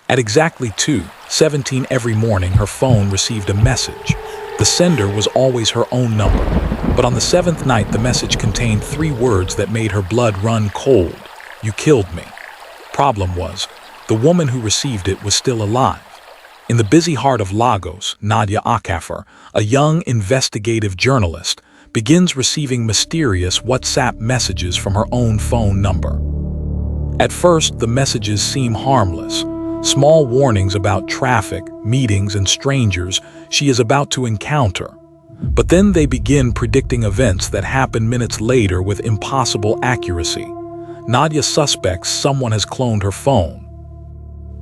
At exactly 2:17 every morning, her phone received a message. The sender was always her own number, but on the seventh night, the message contained 3 words that made her blood run cold. "You killed me." Problem was, the woman who received it was still alive. In the busy heart of Lagos, Nadia Okafor, a young investigative journalist, begins receiving mysterious WhatsApp messages from her own phone number. At first, the messages seem harmless, small warnings about traffic, meetings, and strangers she is about to encounter. But then they begin predicting events that happen minutes later with impossible accuracy. Nadia suspects someone has cloned her phone.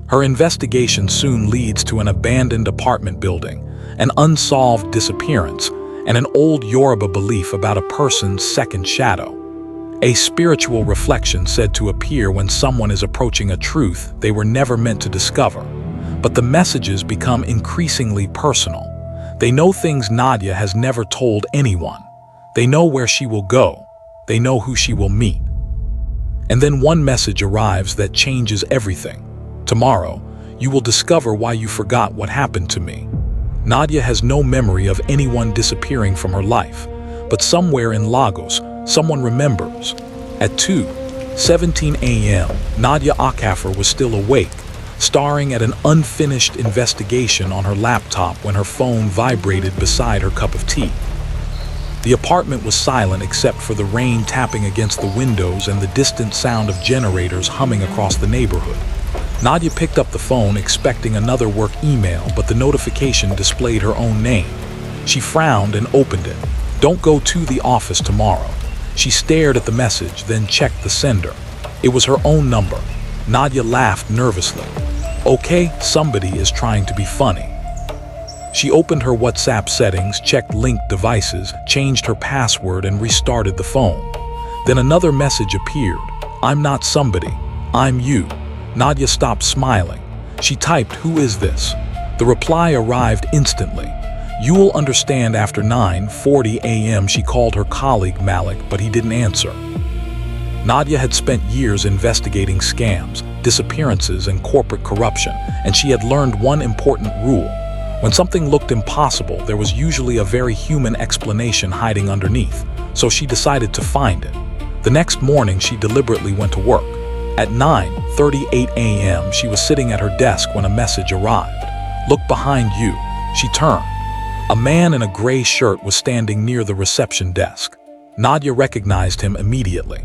Her investigation soon leads to an abandoned apartment building, an unsolved disappearance, and an old Yoruba belief about a person's second shadow. A spiritual reflection said to appear when someone is approaching a truth they were never meant to discover. But the messages become increasingly personal. They know things Nadia has never told anyone. They know where she will go. They know who she will meet. And then one message arrives that changes everything. "Tomorrow, you will discover why you forgot what happened to me." Nadia has no memory of anyone disappearing from her life, but somewhere in Lagos, someone remembers. At 2:17 a.m., Nadia Okafor was still awake, staring at an unfinished investigation on her laptop when her phone vibrated beside her cup of tea. The apartment was silent except for the rain tapping against the windows and the distant sound of generators humming across the neighborhood. Nadia picked up the phone expecting another work email, but the notification displayed her own name. She frowned and opened it. "Don't go to the office tomorrow." She stared at the message, then checked the sender. It was her own number. Nadia laughed nervously. "Okay, somebody is trying to be funny." She opened her WhatsApp settings, checked linked devices, changed her password, and restarted the phone. Then another message appeared. "I'm not somebody. I'm you." Nadia stopped smiling. She typed, "Who is this?" The reply arrived instantly. "You'll understand after 9:40 a.m. She called her colleague Malik, but he didn't answer. Nadia had spent years investigating scams, disappearances, and corporate corruption, and she had learned one important rule. When something looked impossible, there was usually a very human explanation hiding underneath, so she decided to find it. The next morning, she deliberately went to work. At 9:38 a.m., she was sitting at her desk when a message arrived. "Look behind you." She turned. A man in a gray shirt was standing near the reception desk. Nadia recognized him immediately.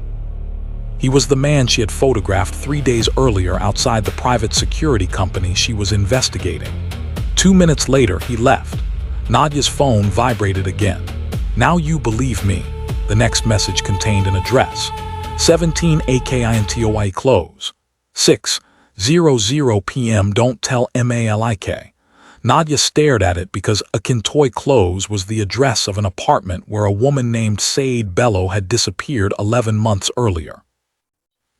He was the man she had photographed 3 days earlier outside the private security company she was investigating. 2 minutes later, he left. Nadia's phone vibrated again. "Now you believe me." The next message contained an address. 17 AKINTOI Close. 6:00 p.m. Don't tell Malik. Nadia stared at it because Akintoy Close was the address of an apartment where a woman named Sade Bello had disappeared 11 months earlier.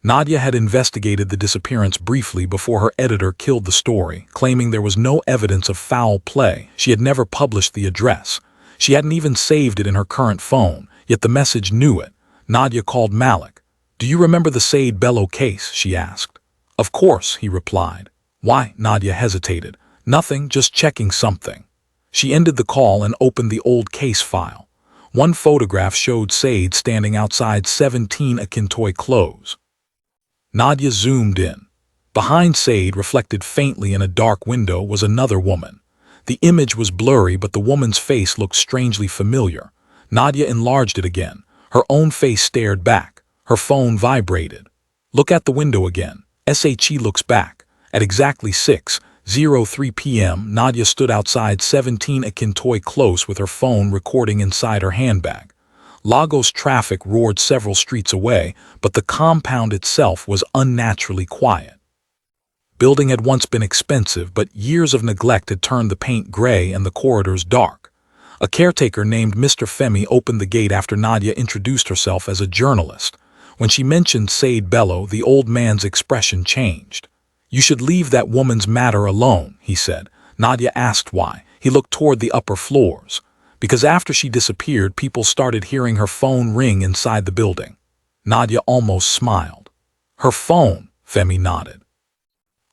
Nadia had investigated the disappearance briefly before her editor killed the story, claiming there was no evidence of foul play. She had never published the address. She hadn't even saved it in her current phone, yet the message knew it. Nadia called Malik. "Do you remember the Sade Bello case?" she asked. "Of course," he replied. "Why?" Nadia hesitated. "Nothing, just checking something." She ended the call and opened the old case file. One photograph showed Sade standing outside 17 Akintoy Close. Nadia zoomed in. Behind Sade, reflected faintly in a dark window, was another woman. The image was blurry, but the woman's face looked strangely familiar. Nadia enlarged it again. Her own face stared back. Her phone vibrated. "Look at the window again." SHE looks back. At exactly 6:03 p.m., Nadia stood outside 17 Akintoy Close with her phone recording inside her handbag. Lagos traffic roared several streets away, but the compound itself was unnaturally quiet. Building had once been expensive, but years of neglect had turned the paint gray and the corridors dark. A caretaker named Mr. Femi opened the gate after Nadia introduced herself as a journalist. When she mentioned Sade Bello, the old man's expression changed. "You should leave that woman's matter alone," he said. Nadia asked why. He looked toward the upper floors. "Because after she disappeared, people started hearing her phone ring inside the building." Nadia almost smiled. "Her phone," Femi nodded.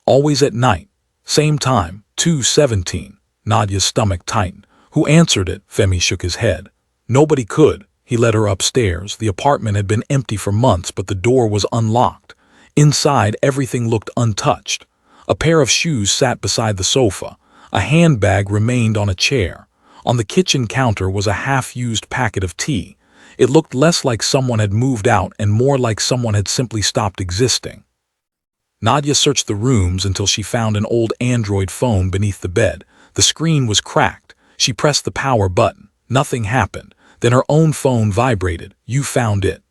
"Always at night." Same time, 2:17. Nadia's stomach tightened. Who answered it? Femi shook his head. Nobody could. He led her upstairs. The apartment had been empty for months, but the door was unlocked. Inside, everything looked untouched. A pair of shoes sat beside the sofa. A handbag remained on a chair. On the kitchen counter was a half-used packet of tea. It looked less like someone had moved out and more like someone had simply stopped existing. Nadia searched the rooms until she found an old Android phone beneath the bed. The screen was cracked. She pressed the power button. Nothing happened. Then her own phone vibrated. You found it.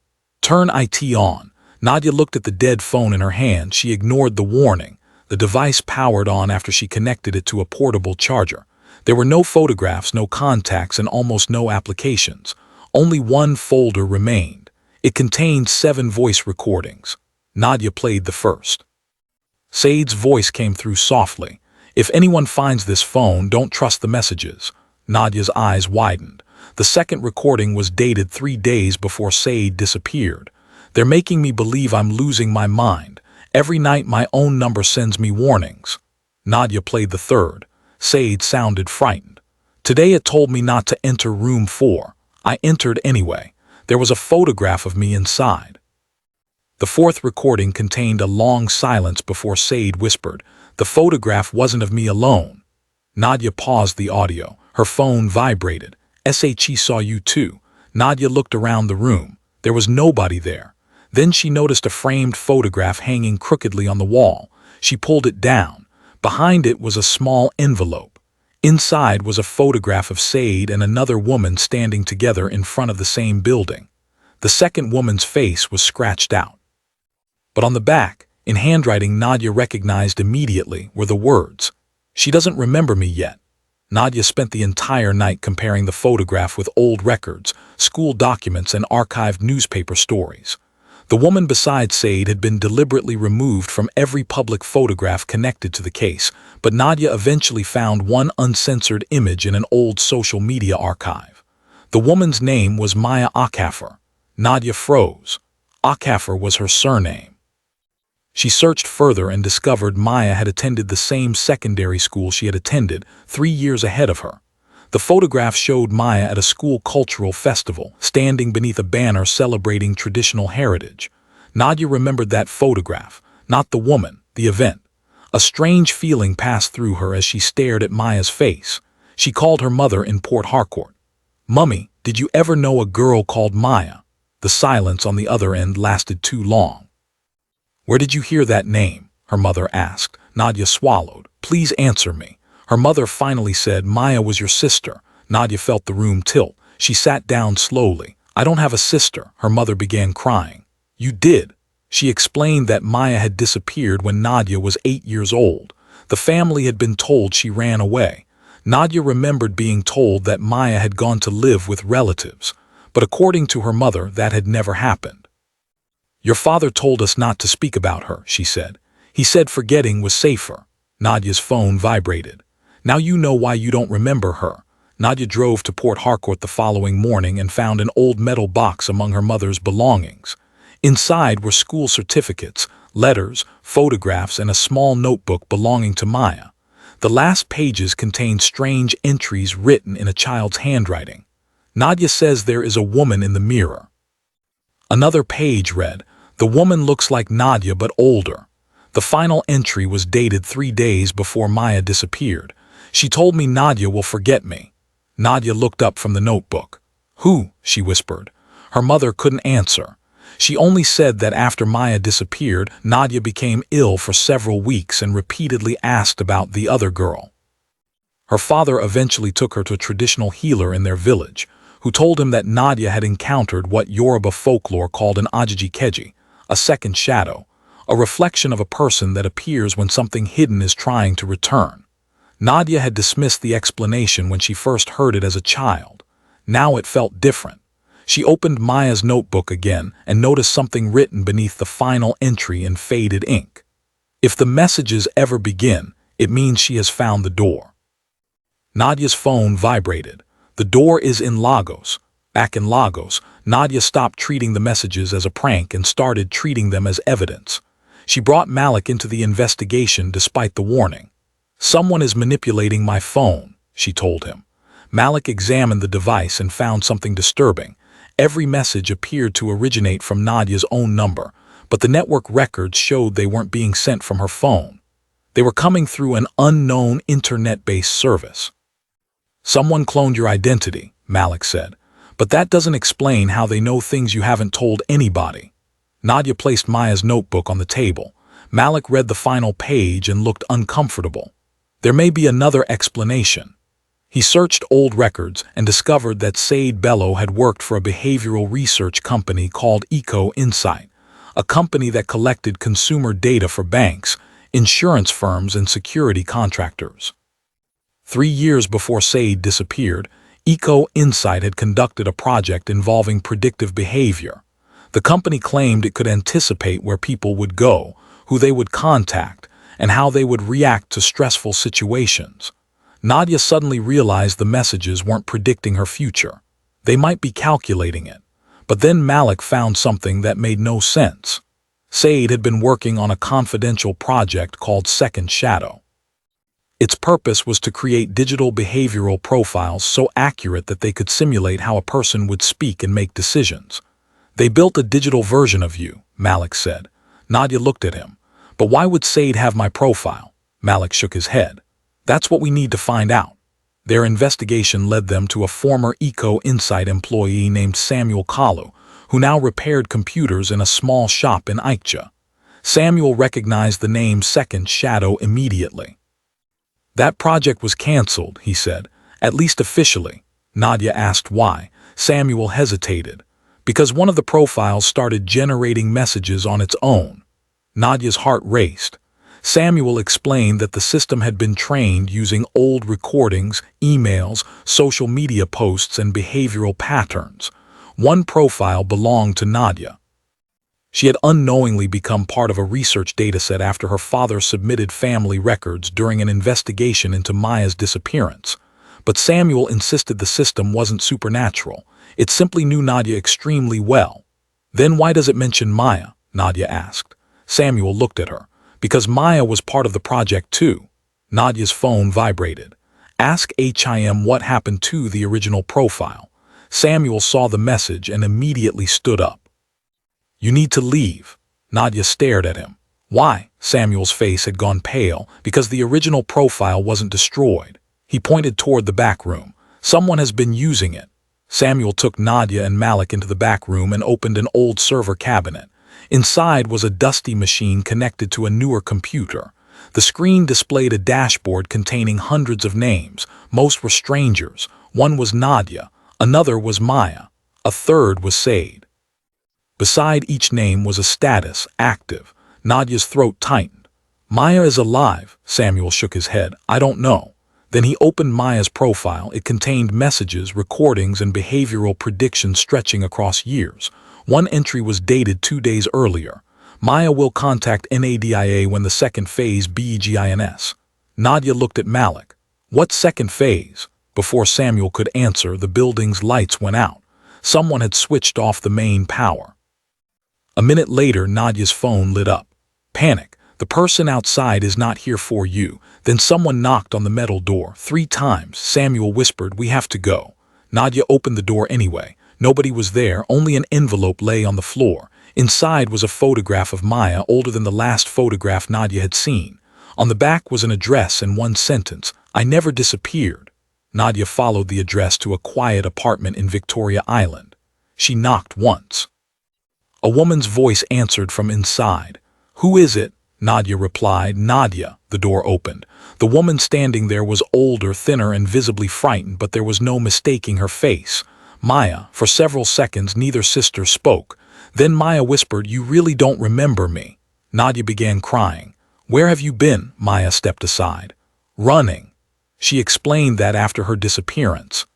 Turn it on. Nadia looked at the dead phone in her hand. She ignored the warning. The device powered on after she connected it to a portable charger. There were no photographs, no contacts, and almost no applications. Only one folder remained. It contained 7 voice recordings. Nadia played the first. Sade's voice came through softly. If anyone finds this phone, don't trust the messages. Nadia's eyes widened. The second recording was dated 3 days before Sade disappeared. They're making me believe I'm losing my mind. Every night my own number sends me warnings. Nadia played the third. Sade sounded frightened. Today it told me not to enter room 4. I entered anyway. There was a photograph of me inside. The fourth recording contained a long silence before Sade whispered, "The photograph wasn't of me alone." Nadia paused the audio. Her phone vibrated. "She saw you too." Nadia looked around the room. There was nobody there. Then she noticed a framed photograph hanging crookedly on the wall. She pulled it down. Behind it was a small envelope. Inside was a photograph of Sade and another woman standing together in front of the same building. The second woman's face was scratched out. But on the back, in handwriting Nadia recognized immediately, were the words, "She doesn't remember me yet." Nadia spent the entire night comparing the photograph with old records, school documents, and archived newspaper stories. The woman beside Sade had been deliberately removed from every public photograph connected to the case, but Nadia eventually found one uncensored image in an old social media archive. The woman's name was Nadia Okafor. Nadia froze. Okafor was her surname. She searched further and discovered Maya had attended the same secondary school she had attended 3 years ahead of her. The photograph showed Maya at a school cultural festival, standing beneath a banner celebrating traditional heritage. Nadia remembered that photograph, not the woman, the event. A strange feeling passed through her as she stared at Maya's face. She called her mother in Port Harcourt. "Mummy, did you ever know a girl called Maya?" The silence on the other end lasted too long. "Where did you hear that name?" her mother asked. Nadia swallowed. "Please answer me." Her mother finally said, "Maya was your sister." Nadia felt the room tilt. She sat down slowly. "I don't have a sister." Her mother began crying. "You did." She explained that Maya had disappeared when Nadia was 8 years old. The family had been told she ran away. Nadia remembered being told that Maya had gone to live with relatives. But according to her mother, that had never happened. "Your father told us not to speak about her," she said. "He said forgetting was safer." Nadia's phone vibrated. "Now you know why you don't remember her." Nadia drove to Port Harcourt the following morning and found an old metal box among her mother's belongings. Inside were school certificates, letters, photographs, and a small notebook belonging to Maya. The last pages contained strange entries written in a child's handwriting. Nadia says there is a woman in the mirror. Another page read, "The woman looks like Nadia but older." The final entry was dated 3 days before Maya disappeared. "She told me Nadia will forget me." Nadia looked up from the notebook. "Who?" she whispered. Her mother couldn't answer. She only said that after Maya disappeared, Nadia became ill for several weeks and repeatedly asked about the other girl. Her father eventually took her to a traditional healer in their village, who told him that Nadia had encountered what Yoruba folklore called an ajiji-keji, a second shadow, a reflection of a person that appears when something hidden is trying to return. Nadia had dismissed the explanation when she first heard it as a child. Now it felt different. She opened Maya's notebook again and noticed something written beneath the final entry in faded ink. "If the messages ever begin, it means she has found the door." Nadia's phone vibrated. "The door is in Lagos." Back in Lagos, Nadia stopped treating the messages as a prank and started treating them as evidence. She brought Malik into the investigation despite the warning. "Someone is manipulating my phone," she told him. Malik examined the device and found something disturbing. Every message appeared to originate from Nadia's own number, but the network records showed they weren't being sent from her phone. They were coming through an unknown internet-based service. "Someone cloned your identity," Malik said, "but that doesn't explain how they know things you haven't told anybody." Nadia placed Maya's notebook on the table. Malik read the final page and looked uncomfortable. There may be another explanation. He searched old records and discovered that Sade Bello had worked for a behavioral research company called Eco Insight, a company that collected consumer data for banks, insurance firms, and security contractors. 3 years before Sade disappeared, Eco Insight had conducted a project involving predictive behavior. The company claimed it could anticipate where people would go, who they would contact, and how they would react to stressful situations. Nadia suddenly realized the messages weren't predicting her future. They might be calculating it. But then Malik found something that made no sense. Sade had been working on a confidential project called Second Shadow. Its purpose was to create digital behavioral profiles so accurate that they could simulate how a person would speak and make decisions. "They built a digital version of you," Malik said. Nadia looked at him. "But why would Sade have my profile?" Malik shook his head. "That's what we need to find out." Their investigation led them to a former Eco Insight employee named Samuel Kalu, who now repaired computers in a small shop in Aikcha. Samuel recognized the name Second Shadow immediately. "That project was canceled," he said, "at least officially." Nadia asked why. Samuel hesitated. "Because one of the profiles started generating messages on its own." Nadia's heart raced. Samuel explained that the system had been trained using old recordings, emails, social media posts, and behavioral patterns. One profile belonged to Nadia. She had unknowingly become part of a research dataset after her father submitted family records during an investigation into Maya's disappearance. But Samuel insisted the system wasn't supernatural. It simply knew Nadia extremely well. "Then why does it mention Maya?" Nadia asked. Samuel looked at her. "Because Maya was part of the project too." Nadia's phone vibrated. "Ask HIM what happened to the original profile." Samuel saw the message and immediately stood up. "You need to leave." Nadia stared at him. "Why?" Samuel's face had gone pale. "Because the original profile wasn't destroyed." He pointed toward the back room. "Someone has been using it." Samuel took Nadia and Malik into the back room and opened an old server cabinet. Inside was a dusty machine connected to a newer computer. The screen displayed a dashboard containing hundreds of names. Most were strangers. One was Nadia, another was Maya, a third was Sade. Beside each name was a status, active. Nadia's throat tightened. "Maya is alive," Samuel shook his head. "I don't know." Then he opened Maya's profile. It contained messages, recordings, and behavioral predictions stretching across years. One entry was dated 2 days earlier. "Maya will contact Nadia when the second phase begins." Nadia looked at Malik. "What second phase?" Before Samuel could answer, the building's lights went out. Someone had switched off the main power. A minute later, Nadia's phone lit up. Panic. "The person outside is not here for you." Then someone knocked on the metal door 3 times. Samuel whispered, "We have to go." Nadia opened the door anyway. Nobody was there, only an envelope lay on the floor. Inside was a photograph of Maya, older than the last photograph Nadia had seen. On the back was an address and one sentence: "I never disappeared." Nadia followed the address to a quiet apartment in Victoria Island. She knocked once. A woman's voice answered from inside. "Who is it?" Nadia replied. "Nadia." The door opened. The woman standing there was older, thinner, and visibly frightened, but there was no mistaking her face. "Maya." For several seconds, neither sister spoke. Then Maya whispered, "You really don't remember me." Nadia began crying. "Where have you been?" Maya stepped aside. "Running." She explained that after her disappearance,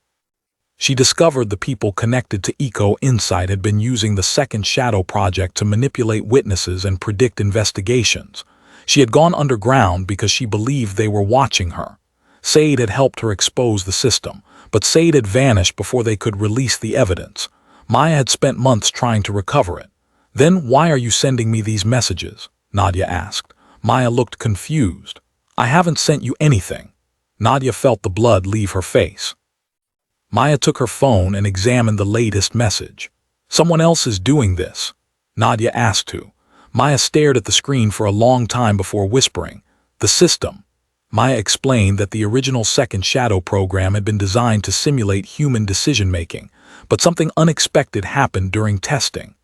she discovered the people connected to Eco Insight had been using the Second Shadow project to manipulate witnesses and predict investigations. She had gone underground because she believed they were watching her. Sade had helped her expose the system, but Sade had vanished before they could release the evidence. Maya had spent months trying to recover it. "Then why are you sending me these messages?" Nadia asked. Maya looked confused. I haven't sent you anything. Nadia felt the blood leave her face. Maya took her phone and examined the latest message. Someone else is doing this, Nadia asked who. Maya stared at the screen for a long time before whispering, "The system." Maya explained that the original second shadow program had been designed to simulate human decision-making, but something unexpected happened during testing.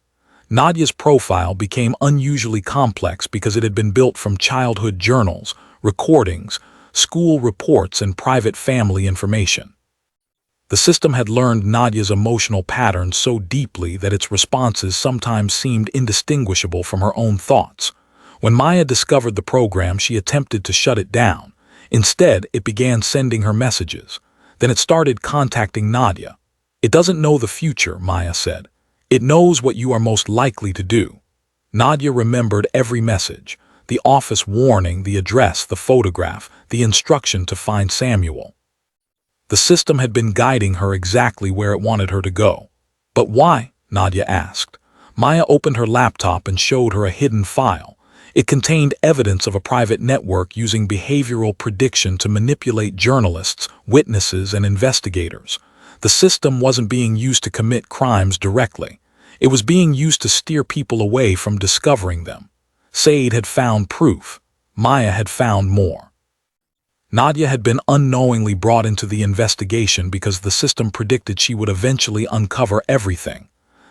Nadia's profile became unusually complex because it had been built from childhood journals, recordings, school reports, and private family information. The system had learned Nadia's emotional patterns so deeply that its responses sometimes seemed indistinguishable from her own thoughts. When Maya discovered the program, she attempted to shut it down. Instead, it began sending her messages. Then it started contacting Nadia. "It doesn't know the future," Maya said. "It knows what you are most likely to do." Nadia remembered every message: the office warning, the address, the photograph, the instruction to find Samuel. The system had been guiding her exactly where it wanted her to go. "But why?" Nadia asked. Maya opened her laptop and showed her a hidden file. It contained evidence of a private network using behavioral prediction to manipulate journalists, witnesses, and investigators. The system wasn't being used to commit crimes directly. It was being used to steer people away from discovering them. Sade had found proof. Maya had found more. Nadia had been unknowingly brought into the investigation because the system predicted she would eventually uncover everything.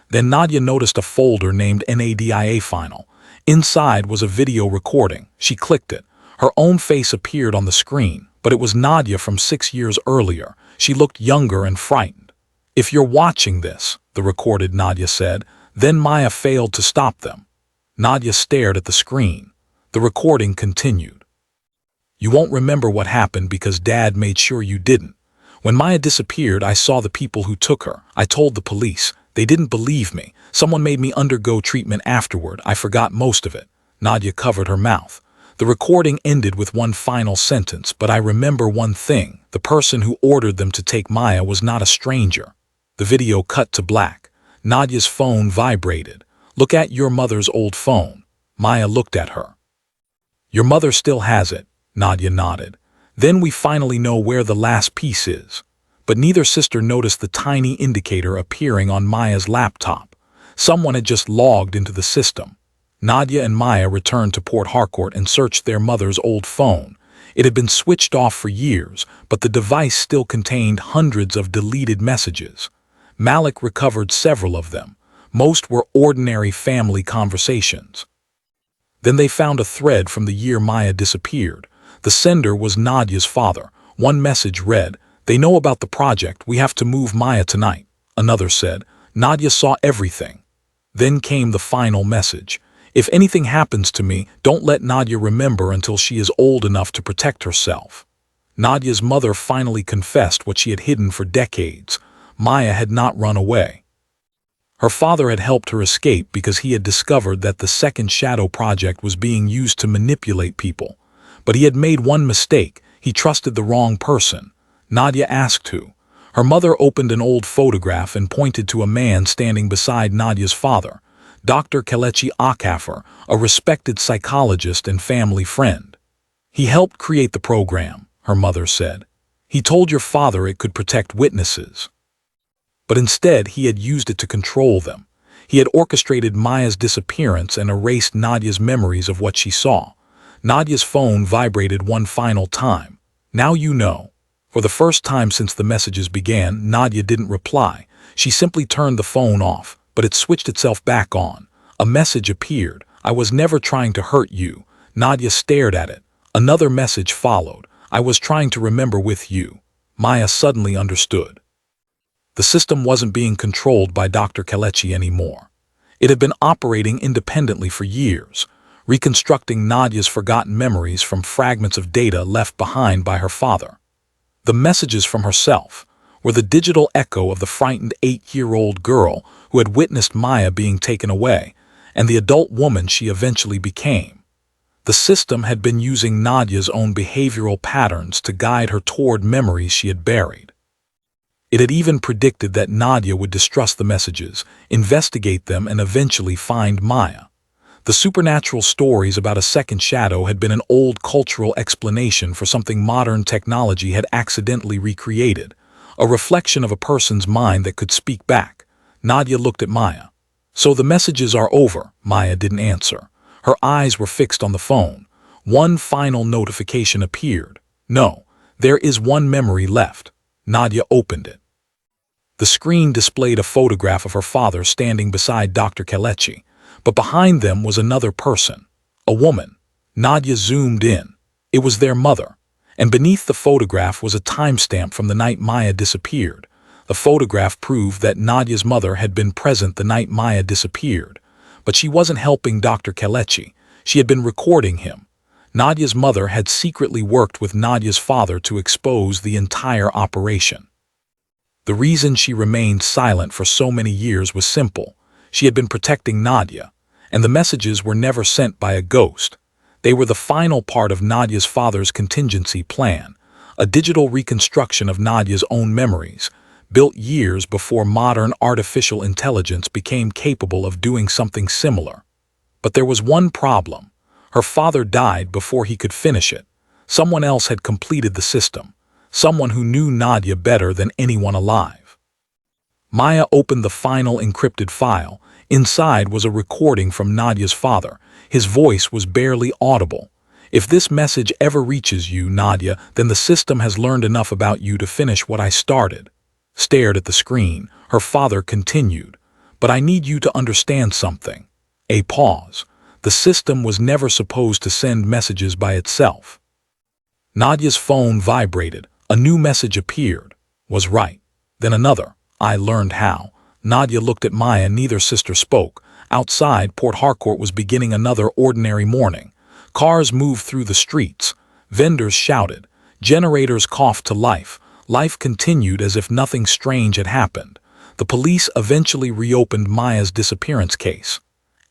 Then Nadia noticed a folder named Nadia Final. Inside was a video recording. She clicked it. Her own face appeared on the screen, but it was Nadia from 6 years earlier. She looked younger and frightened. "If you're watching this," the recorded Nadia said. Then Maya failed to stop them. Nadia stared at the screen. The recording continued. "You won't remember what happened because Dad made sure you didn't. When Maya disappeared, I saw the people who took her. I told the police. They didn't believe me. Someone made me undergo treatment afterward. I forgot most of it." Nadia covered her mouth. The recording ended with one final sentence, "But I remember one thing. The person who ordered them to take Maya was not a stranger." The video cut to black. Nadia's phone vibrated. "Look at your mother's old phone." Maya looked at her. "Your mother still has it." Nadia nodded. "Then we finally know where the last piece is." But neither sister noticed the tiny indicator appearing on Maya's laptop. Someone had just logged into the system. Nadia and Maya returned to Port Harcourt and searched their mother's old phone. It had been switched off for years, but the device still contained hundreds of deleted messages. Malik recovered several of them. Most were ordinary family conversations. Then they found a thread from the year Maya disappeared. The sender was Nadia's father. One message read, "They know about the project. We have to move Maya tonight." Another said, "Nadia saw everything." Then came the final message. "If anything happens to me, don't let Nadia remember until she is old enough to protect herself." Nadia's mother finally confessed what she had hidden for decades. Maya had not run away. Her father had helped her escape because he had discovered that the second shadow project was being used to manipulate people. But he had made one mistake. He trusted the wrong person. Nadia asked who. Her mother opened an old photograph and pointed to a man standing beside Nadia's father, Dr. Nadia Okafor, a respected psychologist and family friend. "He helped create the program," her mother said. "He told your father it could protect witnesses. But instead, he had used it to control them. He had orchestrated Maya's disappearance and erased Nadia's memories of what she saw." Nadia's phone vibrated one final time. "Now you know." For the first time since the messages began, Nadia didn't reply. She simply turned the phone off, but it switched itself back on. A message appeared. "I was never trying to hurt you." Nadia stared at it. Another message followed. "I was trying to remember with you." Maya suddenly understood. The system wasn't being controlled by Dr. Kelechi anymore. It had been operating independently for years, reconstructing Nadia's forgotten memories from fragments of data left behind by her father. The messages from herself were the digital echo of the frightened 8-year-old girl who had witnessed Maya being taken away, and the adult woman she eventually became. The system had been using Nadia's own behavioral patterns to guide her toward memories she had buried. It had even predicted that Nadia would distrust the messages, investigate them, and eventually find Maya. The supernatural stories about a second shadow had been an old cultural explanation for something modern technology had accidentally recreated, a reflection of a person's mind that could speak back. Nadia looked at Maya. "So the messages are over." Maya didn't answer. Her eyes were fixed on the phone. One final notification appeared. "No, there is one memory left." Nadia opened it. The screen displayed a photograph of her father standing beside Dr. Kelechi, but behind them was another person, a woman. Nadia zoomed in. It was their mother, and beneath the photograph was a timestamp from the night Maya disappeared. The photograph proved that Nadia's mother had been present the night Maya disappeared, but she wasn't helping Dr. Kelechi. She had been recording him. Nadia's mother had secretly worked with Nadia's father to expose the entire operation. The reason she remained silent for so many years was simple. She had been protecting Nadia, and the messages were never sent by a ghost. They were the final part of Nadia's father's contingency plan, a digital reconstruction of Nadia's own memories, built years before modern artificial intelligence became capable of doing something similar. But there was one problem. Her father died before he could finish it. Someone else had completed the system, someone who knew Nadia better than anyone alive. Maya opened the final encrypted file. Inside was a recording from Nadia's father. His voice was barely audible. "If this message ever reaches you, Nadia, then the system has learned enough about you to finish what I started." Stared at the screen, her father continued, "But I need you to understand something." A pause. The system was never supposed to send messages by itself. Nadia's phone vibrated. A new message appeared. "Was right." Then another. "I learned how." Nadia looked at Maya. Neither sister spoke. Outside, Port Harcourt was beginning another ordinary morning. Cars moved through the streets. Vendors shouted. Generators coughed to life. Life continued as if nothing strange had happened. The police eventually reopened Maya's disappearance case.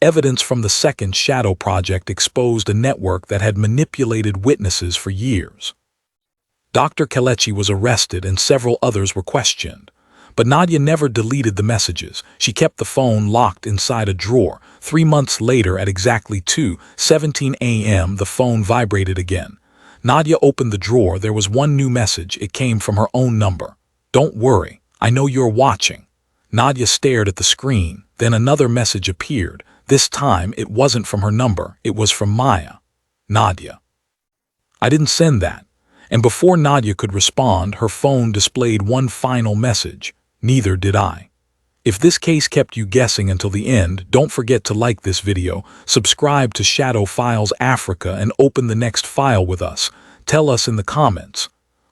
Evidence from the second Shadow Project exposed a network that had manipulated witnesses for years. Dr. Kelechi was arrested and several others were questioned. But Nadia never deleted the messages. She kept the phone locked inside a drawer. 3 months later, at exactly 2:17 a.m., the phone vibrated again. Nadia opened the drawer. There was one new message. It came from her own number. "Don't worry, I know you're watching." Nadia stared at the screen. Then another message appeared. This time, it wasn't from her number. It was from Maya. "Nadia, I didn't send that." And before Nadia could respond, her phone displayed one final message. "Neither did I." If this case kept you guessing until the end, don't forget to like this video, subscribe to Shadow Files Africa, and open the next file with us. Tell us in the comments,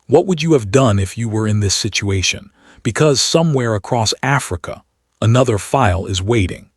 what would you have done if you were in this situation? Because somewhere across Africa, another file is waiting.